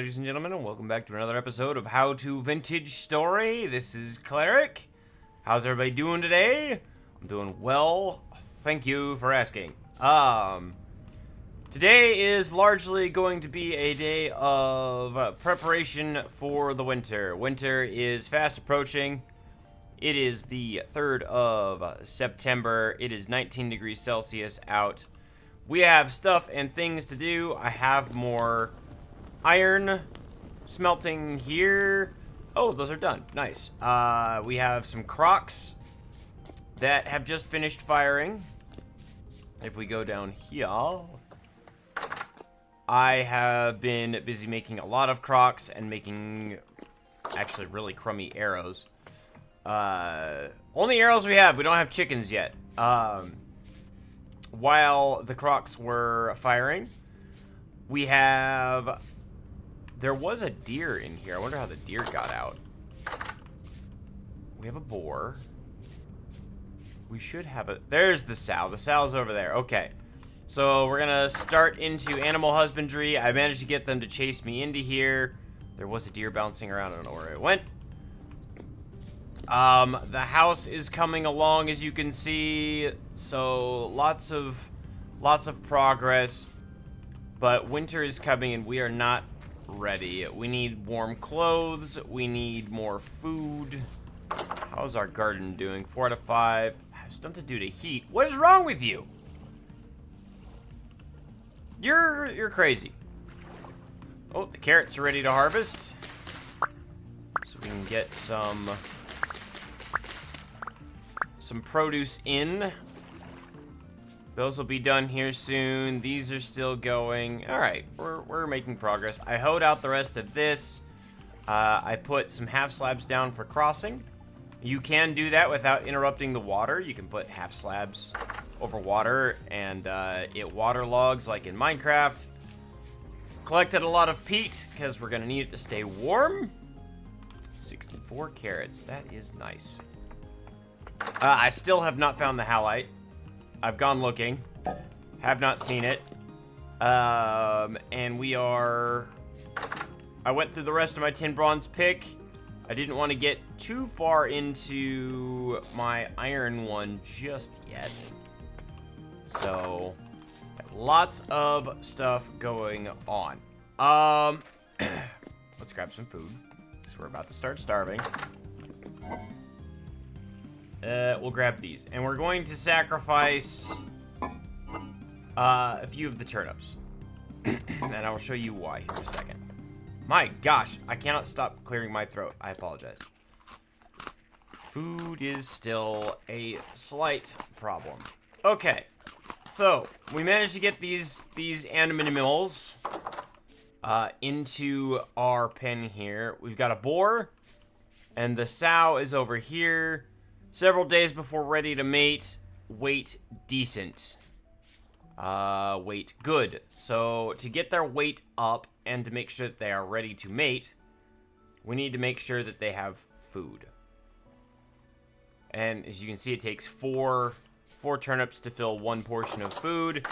ladies and gentlemen, and welcome back to another episode of How to Vintage Story. This is Cleric. How's everybody doing today? I'm doing well. Thank you for asking. Today is largely going to be a day of preparation for the winter. Winter is fast approaching. It is the 3rd of September. It is 19 degrees Celsius out. We have stuff and things to do. I have more iron smelting here. Oh, those are done. Nice. We have some crocs that have just finished firing. If we go down here, I have been busy making a lot of crocs and making actually really crummy arrows. Only arrows we have. We don't have chickens yet. While the crocs were firing, we have... There was a deer in here. I wonder how the deer got out. We have a boar. We should have a... There's the sow. The sow's over there. Okay. So we're going to start into animal husbandry. I managed to get them to chase me into here. There was a deer bouncing around. I don't know where it went. The house is coming along, as you can see. So lots of progress. But winter is coming and we are not ready. We need warm clothes. We need more food. How's our garden doing? 4 out of 5. Stunted due to heat. What is wrong with you? You're crazy. Oh, the carrots are ready to harvest. So we can get some produce in. Those will be done here soon. These are still going. All right, we're making progress. I hoed out the rest of this. I put some half slabs down for crossing. You can do that without interrupting the water. You can put half slabs over water and it waterlogs like in Minecraft. Collected a lot of peat because we're gonna need it to stay warm. 64 carrots, that is nice. I still have not found the halite. I've gone looking, have not seen it, and we are... I went through the rest of my tin bronze pick. I didn't want to get too far into my iron one just yet. So, lots of stuff going on. Let's grab some food, because we're about to start starving. We'll grab these. And we're going to sacrifice a few of the turnips. And I will show you why here in a second. My gosh, I cannot stop clearing my throat. I apologize. Food is still a slight problem. Okay, so we managed to get these animals into our pen here. We've got a boar, and the sow is over here. Several days before ready to mate. Weight decent. Weight good. So to get their weight up and to make sure that they are ready to mate, we need to make sure that they have food. And as you can see, it takes four turnips to fill one portion of food.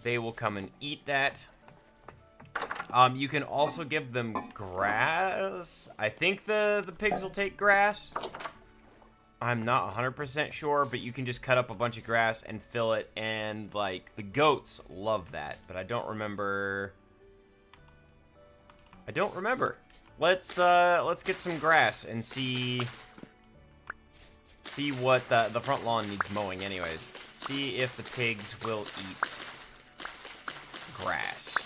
They will come and eat that. You can also give them grass. I think the pigs will take grass. I'm not 100% sure, but you can just cut up a bunch of grass and fill it, and, like, the goats love that, but I don't remember. Let's get some grass and see what the front lawn needs mowing anyways. See if the pigs will eat grass.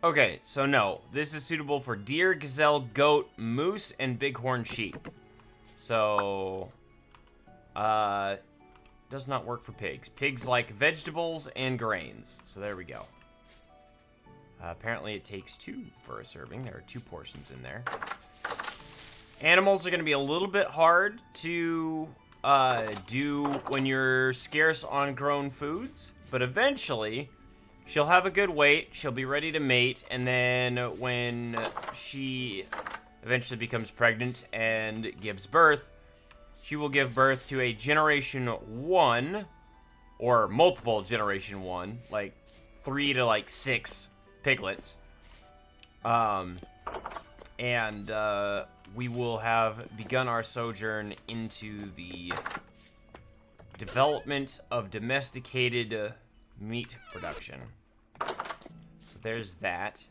Okay, so no, this is suitable for deer, gazelle, goat, moose, and bighorn sheep. So, does not work for pigs. Pigs like vegetables and grains. So there we go. Apparently it takes 2 for a serving. There are 2 portions in there. Animals are going to be a little bit hard to do when you're scarce on grown foods, but eventually she'll have a good weight, she'll be ready to mate, and then when she eventually becomes pregnant and gives birth, she will give birth to a Generation 1, or multiple Generation 1, like 3 to like 6 piglets. And we will have begun our sojourn into the development of domesticated meat production. So there's that.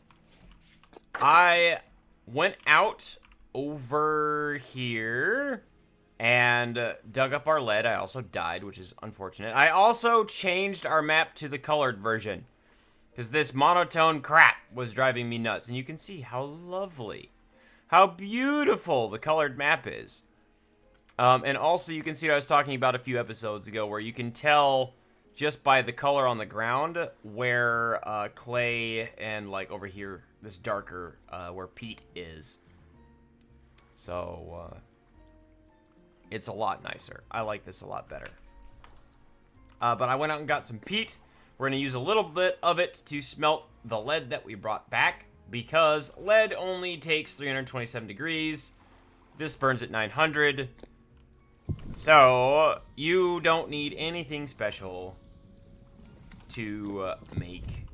I went out over here and dug up our lead. I also died, which is unfortunate. I also changed our map to the colored version, because this monotone crap was driving me nuts. And you can see how lovely, how beautiful the colored map is. And also you can see what I was talking about a few episodes ago, where you can tell just by the color on the ground where clay and, like, over here, this darker, where peat is. So, it's a lot nicer. I like this a lot better. But I went out and got some peat. We're going to use a little bit of it to smelt the lead that we brought back, because lead only takes 327 degrees. This burns at 900. So, you don't need anything special to make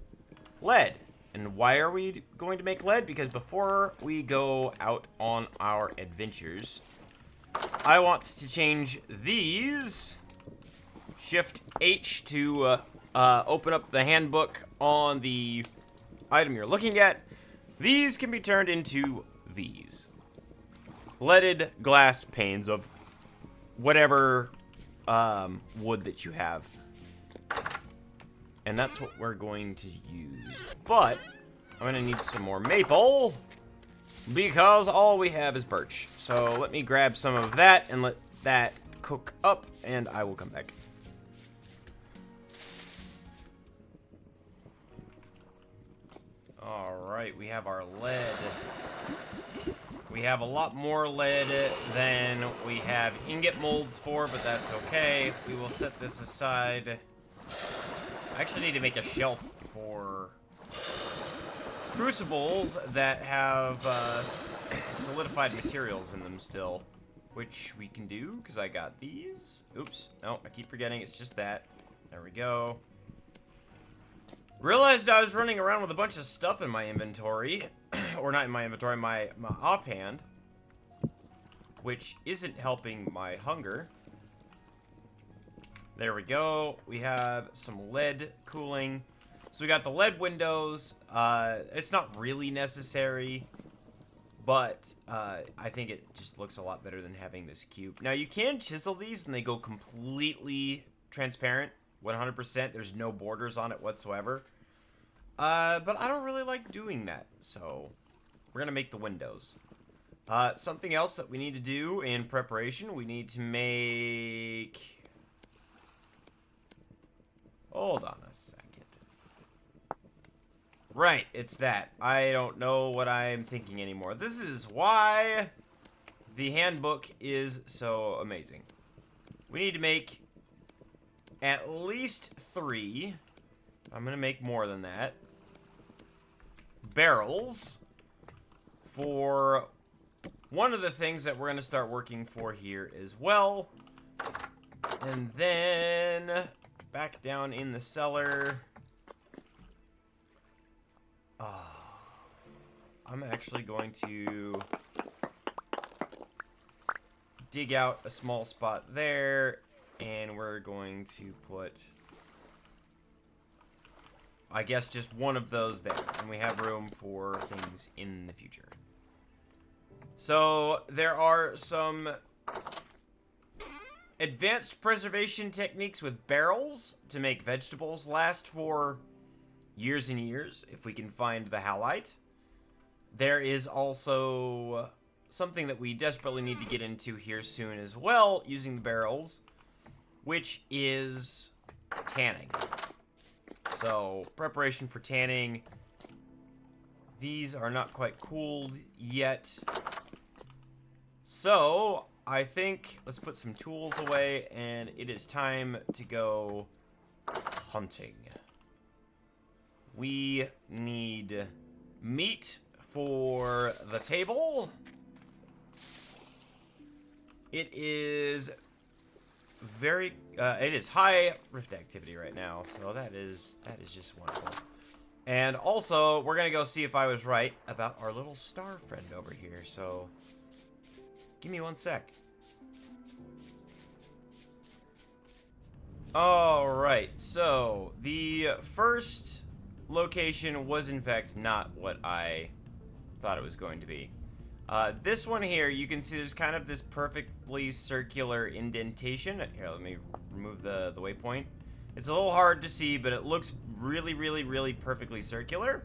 lead. And why are we going to make lead? Because before we go out on our adventures, I want to change these. Shift H to open up the handbook on the item you're looking at. These can be turned into these. Leaded glass panes of whatever wood that you have. And that's what we're going to use. But I'm going to need some more maple, because all we have is birch. So let me grab some of that and let that cook up, and I will come back. Alright, we have our lead. We have a lot more lead than we have ingot molds for, but that's okay. We will set this aside. I actually need to make a shelf for crucibles that have solidified materials in them still, which we can do, because I got these. Oops, no, I keep forgetting it's just that. There we go. Realized I was running around with a bunch of stuff in my inventory, or not in my inventory, my offhand, which isn't helping my hunger. There we go. We have some lead cooling. So we got the lead windows. It's not really necessary, but I think it just looks a lot better than having this cube. Now, you can chisel these and they go completely transparent, 100%. There's no borders on it whatsoever. But I don't really like doing that, so we're gonna make the windows. Something else that we need to do in preparation, we need to make... Hold on a second. Right, it's that. I don't know what I'm thinking anymore. This is why the handbook is so amazing. We need to make at least 3. I'm gonna make more than that. Barrels for one of the things that we're gonna start working for here as well. And then back down in the cellar. I'm actually going to dig out a small spot there, and we're going to put, I guess, just one of those there, and we have room for things in the future. So there are some advanced preservation techniques with barrels to make vegetables last for years and years, if we can find the halite. There is also something that we desperately need to get into here soon as well, using the barrels, which is tanning. So, preparation for tanning. These are not quite cooled yet. So, I think let's put some tools away, and it is time to go hunting. We need meat for the table. It is it is high rift activity right now, so that is just wonderful. And also, we're gonna go see if I was right about our little star friend over here, so give me 1 sec. Alright, so the first location was in fact not what I thought it was going to be. This one here, you can see there's kind of this perfectly circular indentation. Here, let me remove the waypoint. It's a little hard to see, but it looks really, really, really perfectly circular.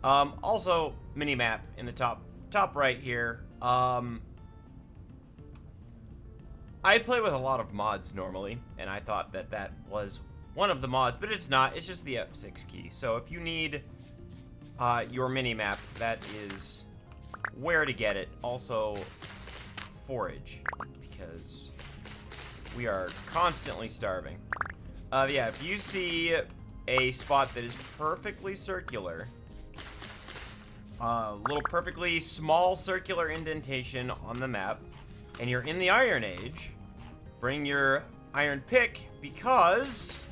Also, mini-map in the top right here. I play with a lot of mods normally, and I thought that that was one of the mods, but it's not. It's just the F6 key. So if you need your mini-map, that is where to get it. Also, forage, because we are constantly starving. Yeah, if you see a spot that is perfectly circular, little perfectly small circular indentation on the map, and you're in the Iron Age, bring your iron pick, because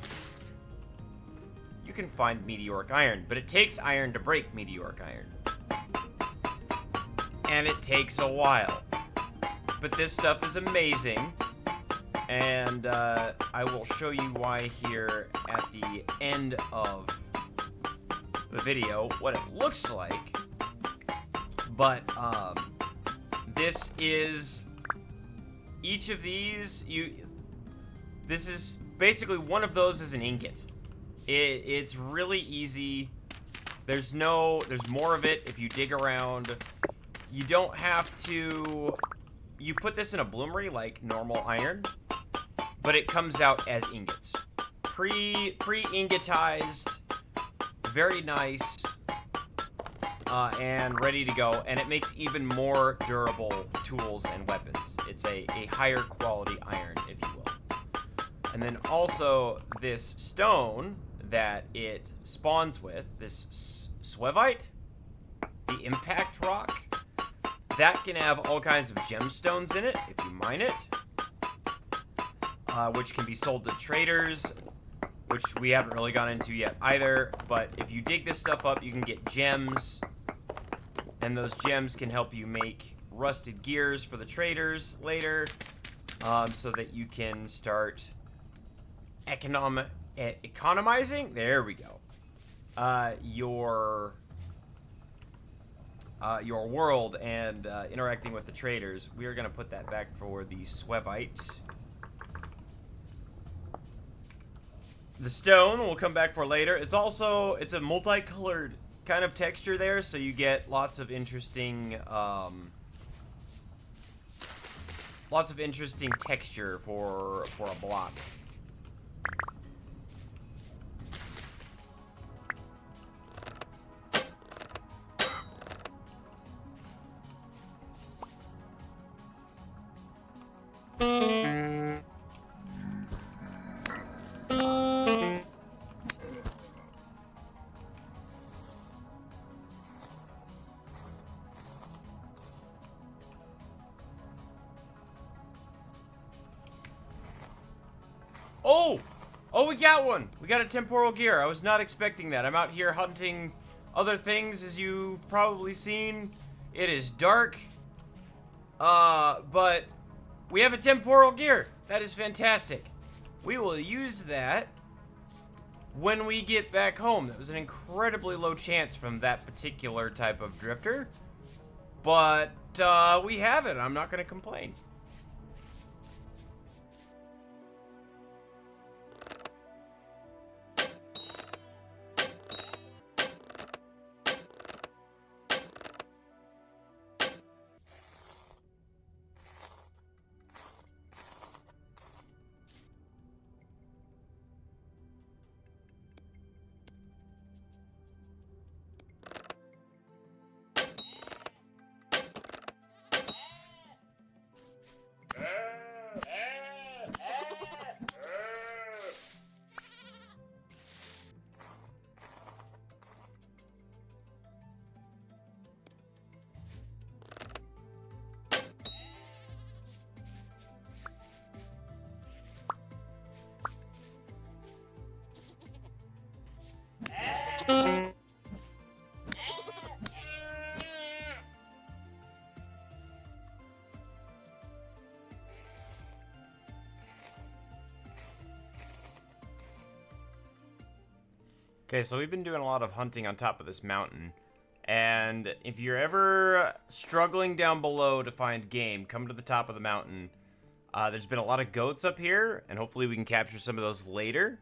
you can find Meteoric Iron, but it takes iron to break Meteoric Iron. And it takes a while. But this stuff is amazing, and I will show you why here at the end of the video, what it looks like. But this is each of these. This is basically one of those is an ingot. It's really easy. There's more of it if you dig around. You don't have to. You put this in a bloomery like normal iron, but it comes out as ingots, pre-ingotized, very nice, and ready to go. And it makes even more durable tools and weapons. It's a higher quality iron, if you will. And then also this stone that it spawns with, this swevite, the impact rock, that can have all kinds of gemstones in it if you mine it, which can be sold to traders, which we haven't really gone into yet either. But if you dig this stuff up, you can get gems, and those gems can help you make rusted gears for the traders later, so that you can start economizing. There we go. Your world and interacting with the traders. We are going to put that back for the swevite. The stone we'll come back for later. It's a multicolored kind of texture there, so you get lots of interesting texture for a block. Oh, we got one! We got a Temporal Gear. I was not expecting that. I'm out here hunting other things, as you've probably seen. It is dark. But we have a Temporal Gear. That is fantastic. We will use that when we get back home. That was an incredibly low chance from that particular type of drifter. But, we have it. I'm not going to complain. Okay, so we've been doing a lot of hunting on top of this mountain. And if you're ever struggling down below to find game, come to the top of the mountain. There's been a lot of goats up here, and hopefully we can capture some of those later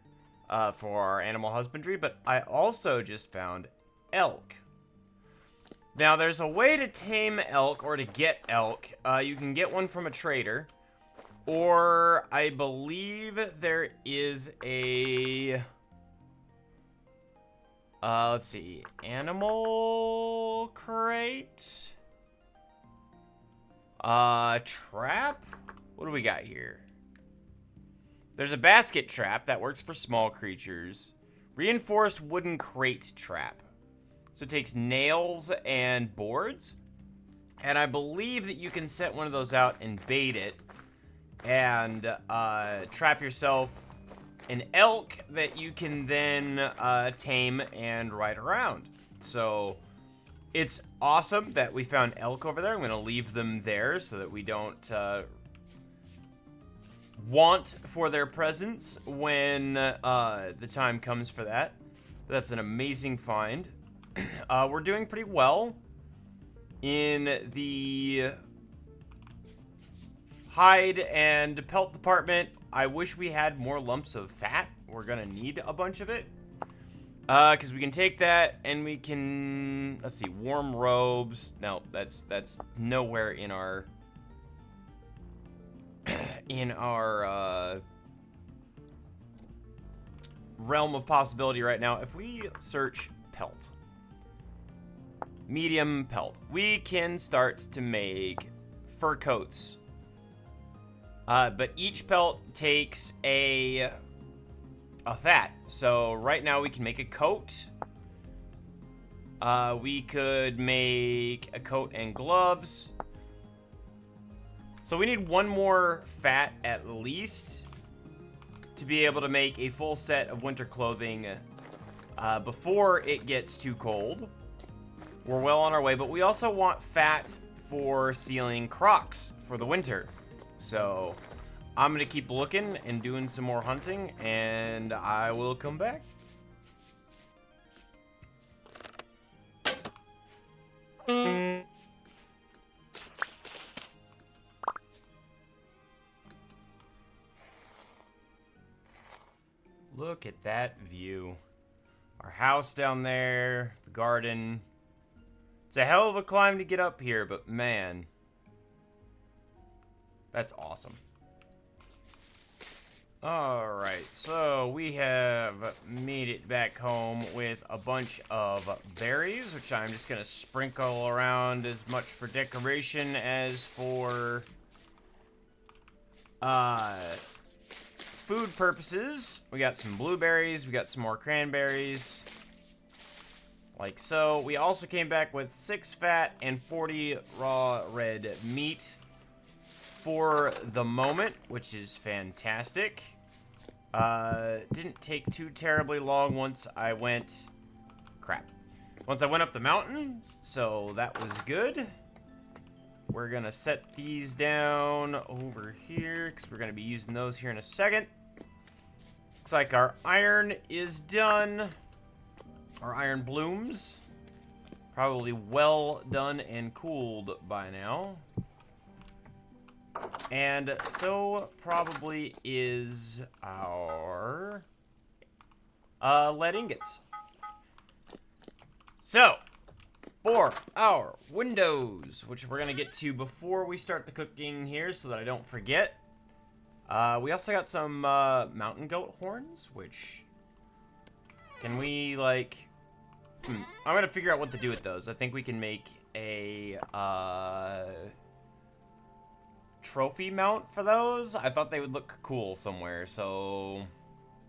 for our animal husbandry. But I also just found elk. Now, there's a way to tame elk or to get elk. You can get one from a trader. Or I believe there is a... let's see. Animal crate? Trap? What do we got here? There's a basket trap that works for small creatures. Reinforced wooden crate trap. So it takes nails and boards. And I believe that you can set one of those out and bait it. And trap yourself an elk that you can then tame and ride around. So it's awesome that we found elk over there. I'm going to leave them there so that we don't want for their presence when the time comes for that. But that's an amazing find. We're doing pretty well in the hide and pelt department. I wish we had more lumps of fat. We're gonna need a bunch of it. Because we can take that and we can, let's see, warm robes. No, that's nowhere in our realm of possibility right now. If we search pelt, medium pelt, we can start to make fur coats. But each pelt takes a fat. So right now we can make a coat. We could make a coat and gloves. So we need one more fat at least to be able to make a full set of winter clothing before it gets too cold. We're well on our way, but we also want fat for sealing Crocs for the winter. So I'm going to keep looking and doing some more hunting, and I will come back. Look at that view. Our house down there, the garden. It's a hell of a climb to get up here, but man, that's awesome. Alright, so we have made it back home with a bunch of berries, which I'm just going to sprinkle around as much for decoration as for food purposes. We got some blueberries, we got some more cranberries, like so. We also came back with 6 fat and 40 raw red meat for the moment, which is fantastic. Didn't take too terribly long once I went up the mountain, so that was good. We're gonna set these down over here because we're gonna be using those here in a second. Looks like our iron is done. Our iron blooms, probably well done and cooled by now. And so probably is our lead ingots. So, for our windows, which we're going to get to before we start the cooking here so that I don't forget. We also got some mountain goat horns, which can we, like... I'm going to figure out what to do with those. I think we can make a trophy mount for those. I thought they would look cool somewhere, so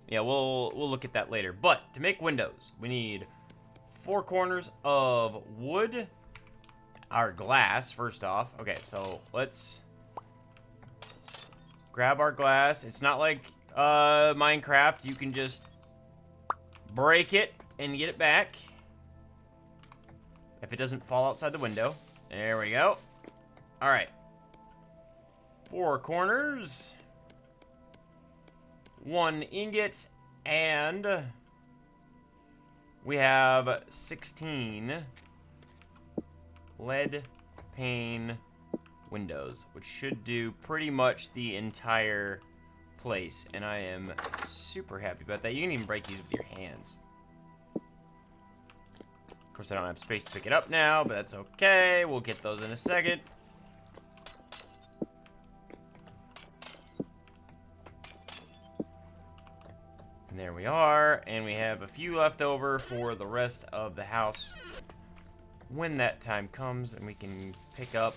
yeah, we'll look at that later. But to make windows, we need 4 corners of wood. Our glass, first off. Okay, so let's grab our glass. It's not like Minecraft. You can just break it and get it back if it doesn't fall outside the window. There we go. All right. 4 corners, 1 ingot, and we have 16 lead pane windows, which should do pretty much the entire place, and I am super happy about that. You can even break these with your hands. Of course, I don't have space to pick it up now, but that's okay. We'll get those in a second. And there we are, and we have a few left over for the rest of the house when that time comes, and we can pick up.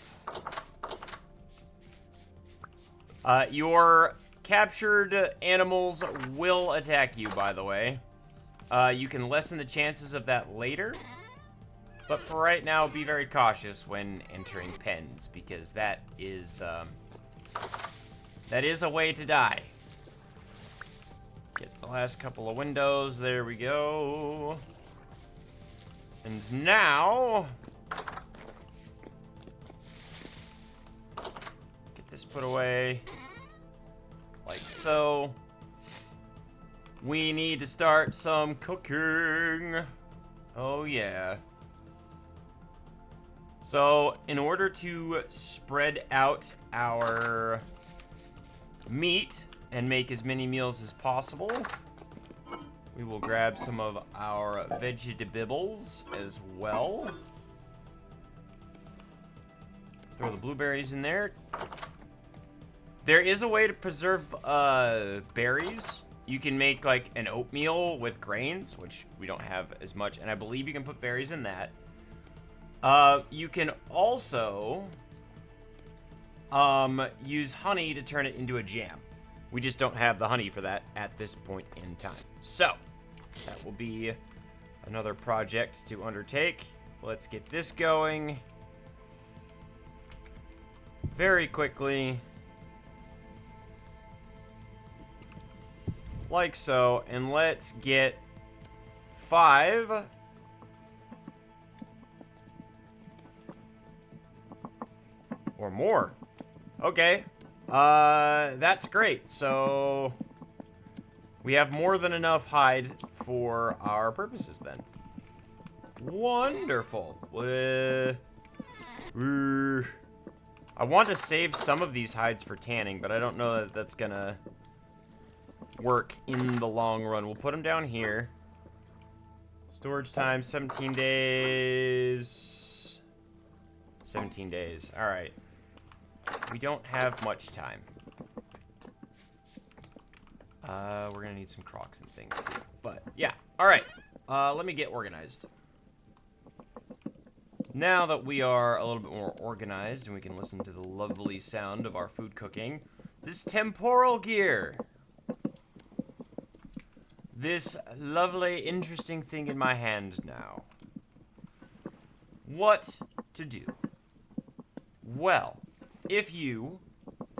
Your captured animals will attack you, by the way. You can lessen the chances of that later, but for right now, be very cautious when entering pens, because that is a way to die. Get the last couple of windows. There we go. And now, get this put away, like so. We need to start some cooking. Oh yeah. So, in order to spread out our meat and make as many meals as possible, we will grab some of our vegetables as well. Throw the blueberries in there. There is a way to preserve berries. You can make like an oatmeal with grains, which we don't have as much, and I believe you can put berries in that. You can also use honey to turn it into a jam. We just don't have the honey for that at this point in time. So, that will be another project to undertake. Let's get this going very quickly. Like so. And let's get 5 or more. Okay. That's great. So we have more than enough hide for our purposes then. Wonderful. I want to save some of these hides for tanning, but I don't know that that's gonna work in the long run. We'll put them down here. Storage time, 17 days. 17 days. All right. We don't have much time. We're gonna need some crocs and things too. But yeah, all right. Let me get organized. Now that we are a little bit more organized and we can listen to the lovely sound of our food cooking, this temporal gear, this lovely, interesting thing in my hand now. What to do? Well, if you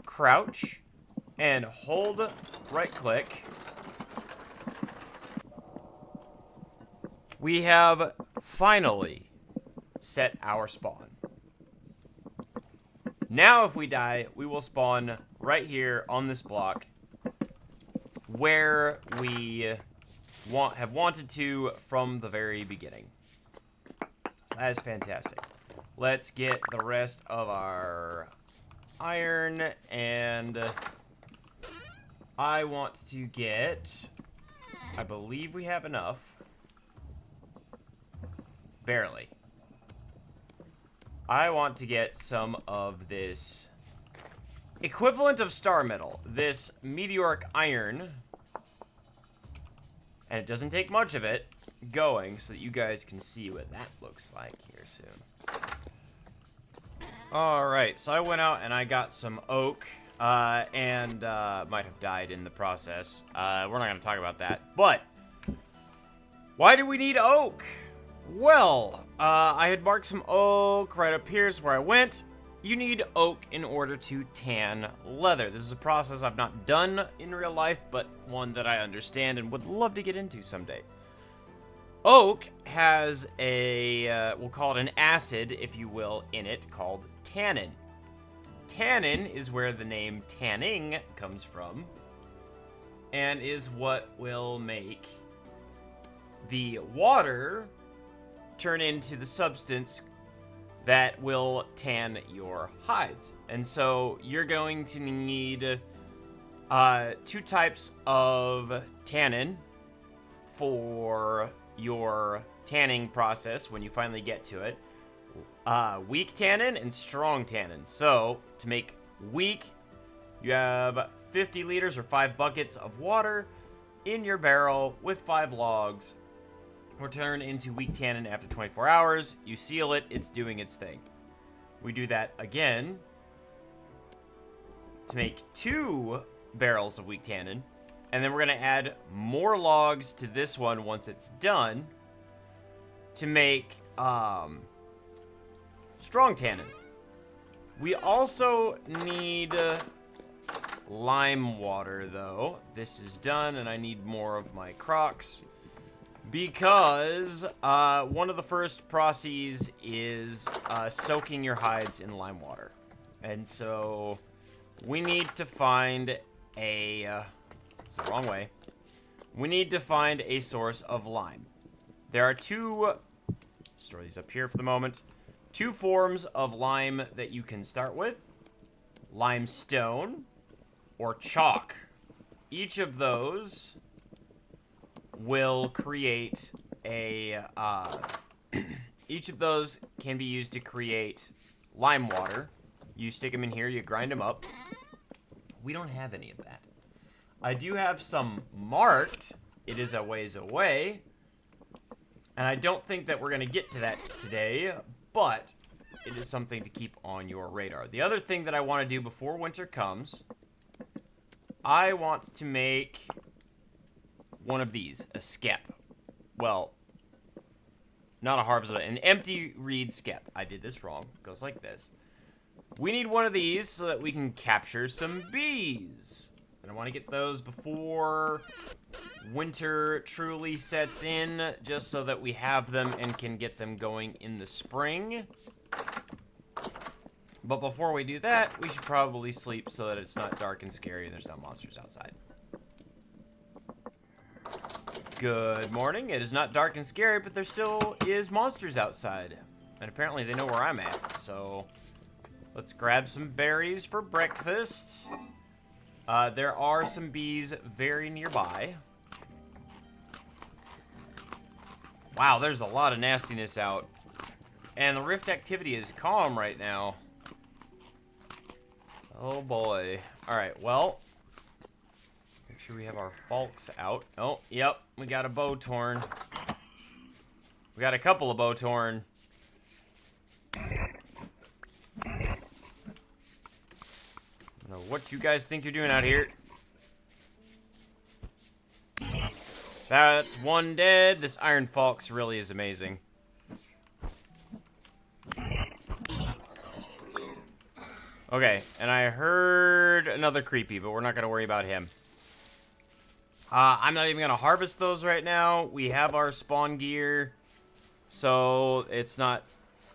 crouch and hold right click, we have finally set our spawn. Now if we die, we will spawn right here on this block where we have wanted to from the very beginning. So that is fantastic. Let's get the rest of our iron, and I want to get, I believe we have enough. Barely. I want to get some of this equivalent of star metal, this Meteoric Iron, and it doesn't take much of it, going so that you guys can see what that looks like here soon. Alright, so I went out and I got some oak, and might have died in the process. We're not going to talk about that, but why do we need oak? Well, I had marked some oak right up here is where I went. You need oak in order to tan leather. This is a process I've not done in real life, but one that I understand and would love to get into someday. Oak has a, we'll call it an acid, if you will, in it called tannin. Tannin is where the name tanning comes from, and is what will make the water turn into the substance that will tan your hides. And so you're going to need 2 types of tannin for your tanning process when you finally get to it. Weak tannin and strong tannin. So to make weak, you have 50 liters or 5 buckets of water in your barrel with 5 logs. Will turn into weak tannin after 24 hours. You seal it, it's doing its thing. We do that again to make 2 barrels of weak tannin. And then we're going to add more logs to this one once it's done to make strong tannin. We also need lime water, though. This is done, and I need more of my crocs. Because one of the first processes is soaking your hides in lime water. And so we need to find a... it's the wrong way. We need to find a source of lime. There are 2... store these up here for the moment. 2 forms of lime that you can start with. Limestone or chalk. Each of those will create a... each of those can be used to create lime water. You stick them in here, you grind them up. We don't have any of that. I do have some marked. It is a ways away. And I don't think that we're going to get to that today, but it is something to keep on your radar. The other thing that I want to do before winter comes, I want to make one of these, a skep. Well, not a harvest, an empty reed skep. I did this wrong. It goes like this. We need one of these so that we can capture some bees. And I want to get those before winter truly sets in, just so that we have them and can get them going in the spring. But before we do that, we should probably sleep so that it's not dark and scary and there's no monsters outside. Good morning. It is not dark and scary, but there still is monsters outside. And apparently they know where I'm at, so let's grab some berries for breakfast. There are some bees very nearby. Wow, there's a lot of nastiness out. And the rift activity is calm right now. Oh boy. Alright, well, make sure we have our falks out. Oh, yep, we got a bow torn. We got a couple of bow torn. I don't know what you guys think you're doing out here. That's one dead. This iron fox really is amazing. Okay, and I heard another creepy, but we're not going to worry about him. I'm not even going to harvest those right now. We have our spawn gear, so it's not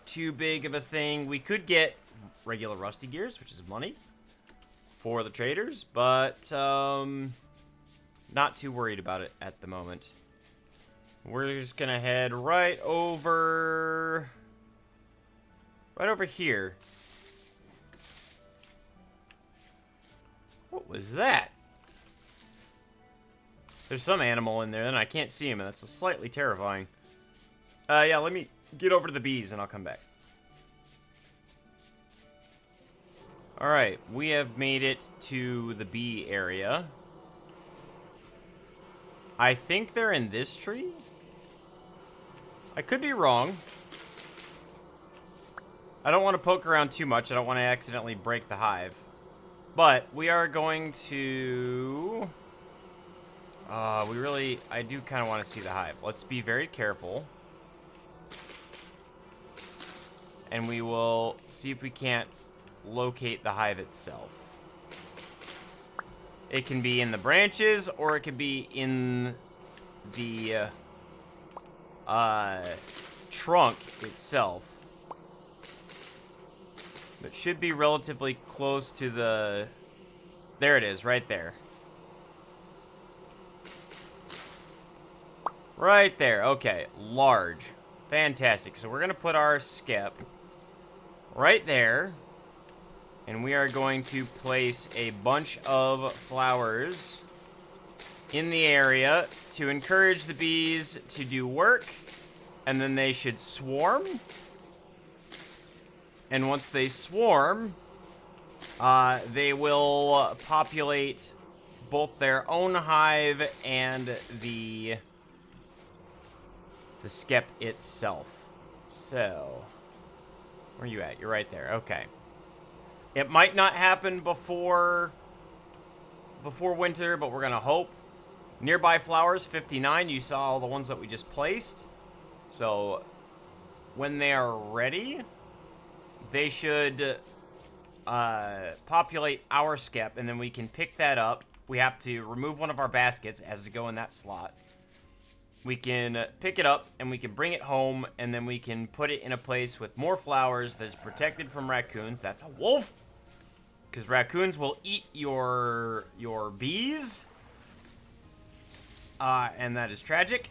too big of a thing. We could get regular rusty gears, which is money for the traders, but not too worried about it at the moment. We're just going to head right over here. What was that? There's some animal in there, and I can't see him, and that's slightly terrifying. Yeah, let me get over to the bees, and I'll come back. Alright, we have made it to the bee area. I think they're in this tree? I could be wrong. I don't want to poke around too much. I don't want to accidentally break the hive. But we are going to... I do kind of want to see the hive. Let's be very careful. And we will see if we can't locate the hive itself. It can be in the branches, or it can be in the trunk itself. It should be relatively close to the... There it is, right there. Right there. Okay, large. Fantastic. So we're going to put our skep right there. And we are going to place a bunch of flowers in the area to encourage the bees to do work. And then they should swarm. And once they swarm, they will populate both their own hive and the skep itself. So, where are you at? You're right there. Okay. It might not happen before winter, but we're gonna hope. Nearby flowers, 59. You saw all the ones that we just placed. So, when they are ready, they should populate our skep, and then we can pick that up. We have to remove one of our baskets. It has to go in that slot. We can pick it up, and we can bring it home, and then we can put it in a place with more flowers that is protected from raccoons. That's a wolf! Because raccoons will eat your bees. And that is tragic.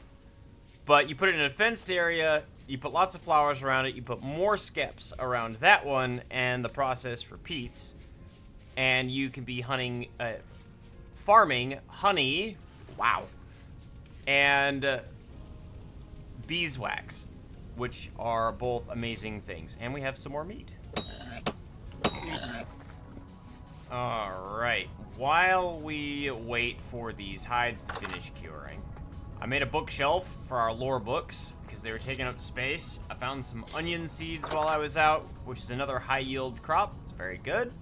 But you put it in a fenced area, you put lots of flowers around it, you put more skeps around that one, and the process repeats. And you can be farming honey, wow, and beeswax, which are both amazing things. And we have some more meat. Alright, while we wait for these hides to finish curing, I made a bookshelf for our lore books because they were taking up space. I found some onion seeds while I was out, which is another high yield crop. It's very good.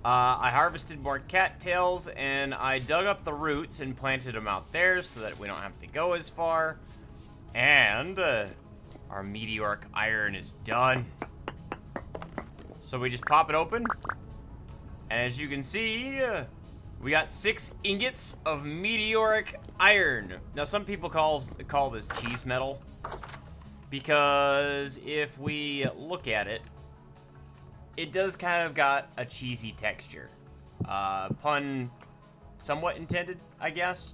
I harvested more cattails, and I dug up the roots and planted them out there so that we don't have to go as far. And our meteoric iron is done. So we just pop it open. And as you can see, we got 6 ingots of meteoric iron. Now, some people call this cheese metal, because if we look at it, it does kind of got a cheesy texture. Pun somewhat intended, I guess.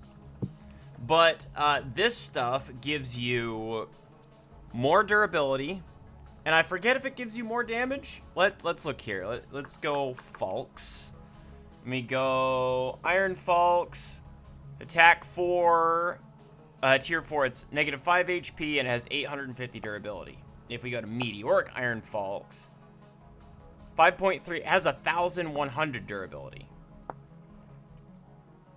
But this stuff gives you more durability. And I forget if it gives you more damage. Let's look here. Let's go Falks. Let me go Iron Falks. Attack 4. Tier 4, it's negative 5 HP and has 850 durability. If we go to Meteoric Iron Falks, 5.3, it has 1,100 durability.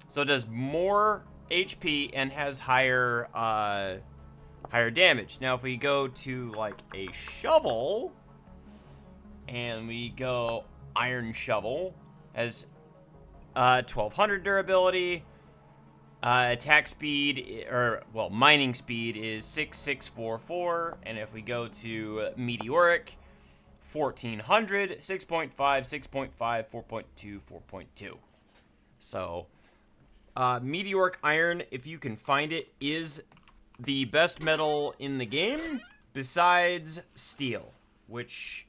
So it does more HP and has higher damage. Now, if we go to, like, a shovel, and we go Iron Shovel, has 1,200 durability. Attack speed, mining speed is 6,644. And if we go to Meteoric, 1,400, 6.5, 6.5, 4.2, 4.2. So, Meteoric Iron, if you can find it, is the best metal in the game, besides steel, which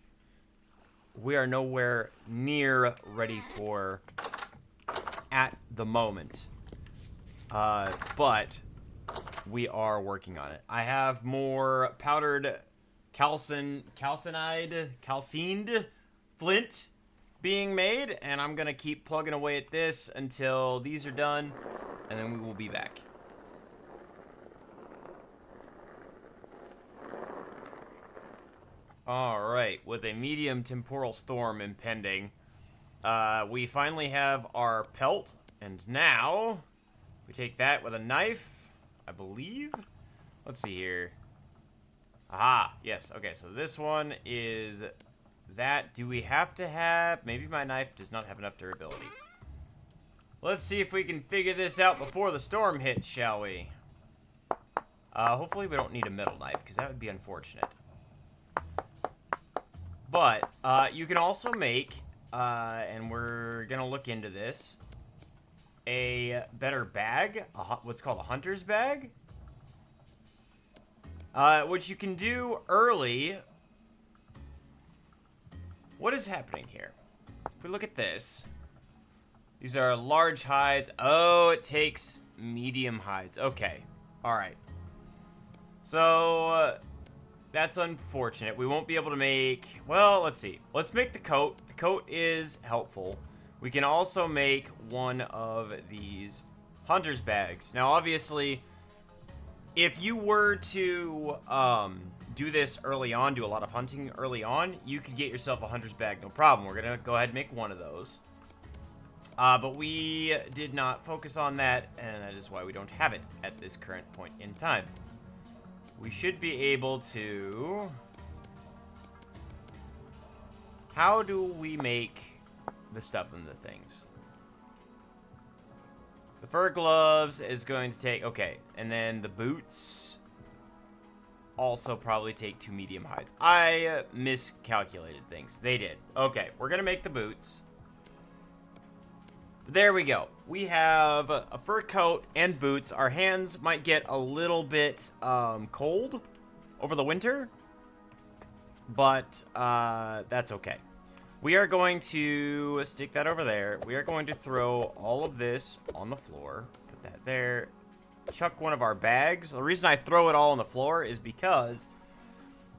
we are nowhere near ready for at the moment. But we are working on it. I have more powdered calcined flint being made, and I'm gonna keep plugging away at this until these are done, and then we will be back. Alright, with a medium temporal storm impending, we finally have our pelt, and now we take that with a knife, I believe. Let's see here. Aha, yes, okay, so this one is that. Do we have to have... Maybe my knife does not have enough durability. Let's see if we can figure this out before the storm hits, shall we? Hopefully we don't need a metal knife, because that would be unfortunate. But, you can also make, and we're gonna look into this, a better bag, what's called a hunter's bag, which you can do early. What is happening here? If we look at this, these are large hides. Oh, it takes medium hides. Okay, all right. So, that's unfortunate. We won't be able to make... Well, let's see. Let's make the coat. The coat is helpful. We can also make one of these hunter's bags. Now, obviously, if you were to do this early on, do a lot of hunting early on, you could get yourself a hunter's bag, no problem. We're going to go ahead and make one of those. But we did not focus on that, and that is why we don't have it at this current point in time. We should be able to... How do we make the stuff in the things? The fur gloves is going to take... Okay, and then the boots also probably take 2 medium hides. I miscalculated things. They did. Okay, we're going to make the boots. There we go. We have a fur coat and boots. Our hands might get a little bit cold over the winter, but that's okay. We are going to stick that over there. We are going to throw all of this on the floor. Put that there. Chuck one of our bags. The reason I throw it all on the floor is because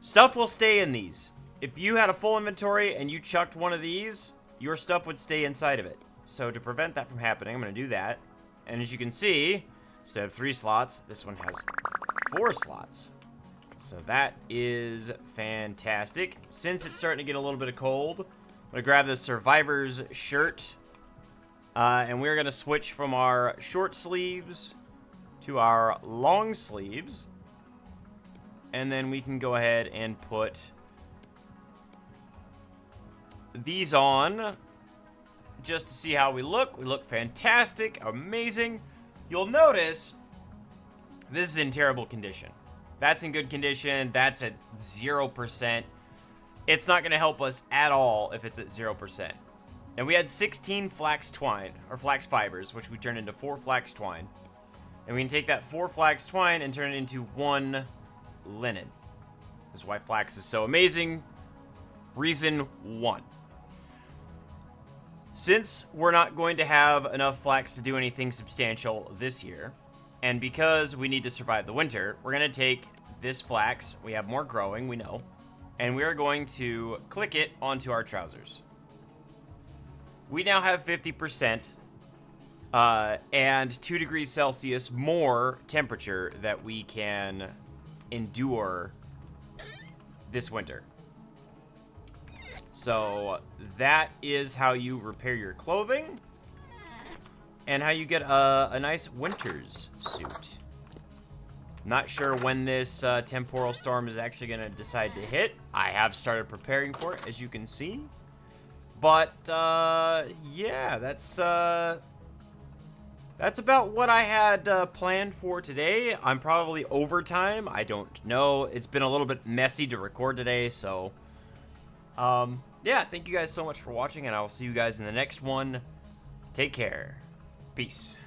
stuff will stay in these. If you had a full inventory and you chucked one of these, your stuff would stay inside of it. So to prevent that from happening, I'm going to do that. And as you can see, instead of 3 slots, this one has 4 slots. So that is fantastic. Since it's starting to get a little bit of cold, I'm going to grab the Survivor's shirt. And we're going to switch from our short sleeves to our long sleeves. And then we can go ahead and put these on just to see how we look. We look fantastic, amazing. You'll notice this is in terrible condition. That's in good condition. That's at 0%. It's not going to help us at all if it's at 0%. And we had 16 flax twine, or flax fibers, which we turned into 4 flax twine. And we can take that 4 flax twine and turn it into 1 linen. This is why flax is so amazing. Reason 1. Since we're not going to have enough flax to do anything substantial this year, and because we need to survive the winter, we're going to take this flax, we have more growing, we know, and we're going to click it onto our trousers. We now have 50% and 2 degrees Celsius more temperature that we can endure this winter. So that is how you repair your clothing and how you get a nice winter's suit. Not sure when this temporal storm is actually going to decide to hit. I have started preparing for it, as you can see. But yeah, that's about what I had planned for today. I'm probably over time. I don't know. It's been a little bit messy to record today, so... yeah, thank you guys so much for watching, and I will see you guys in the next one. Take care. Peace.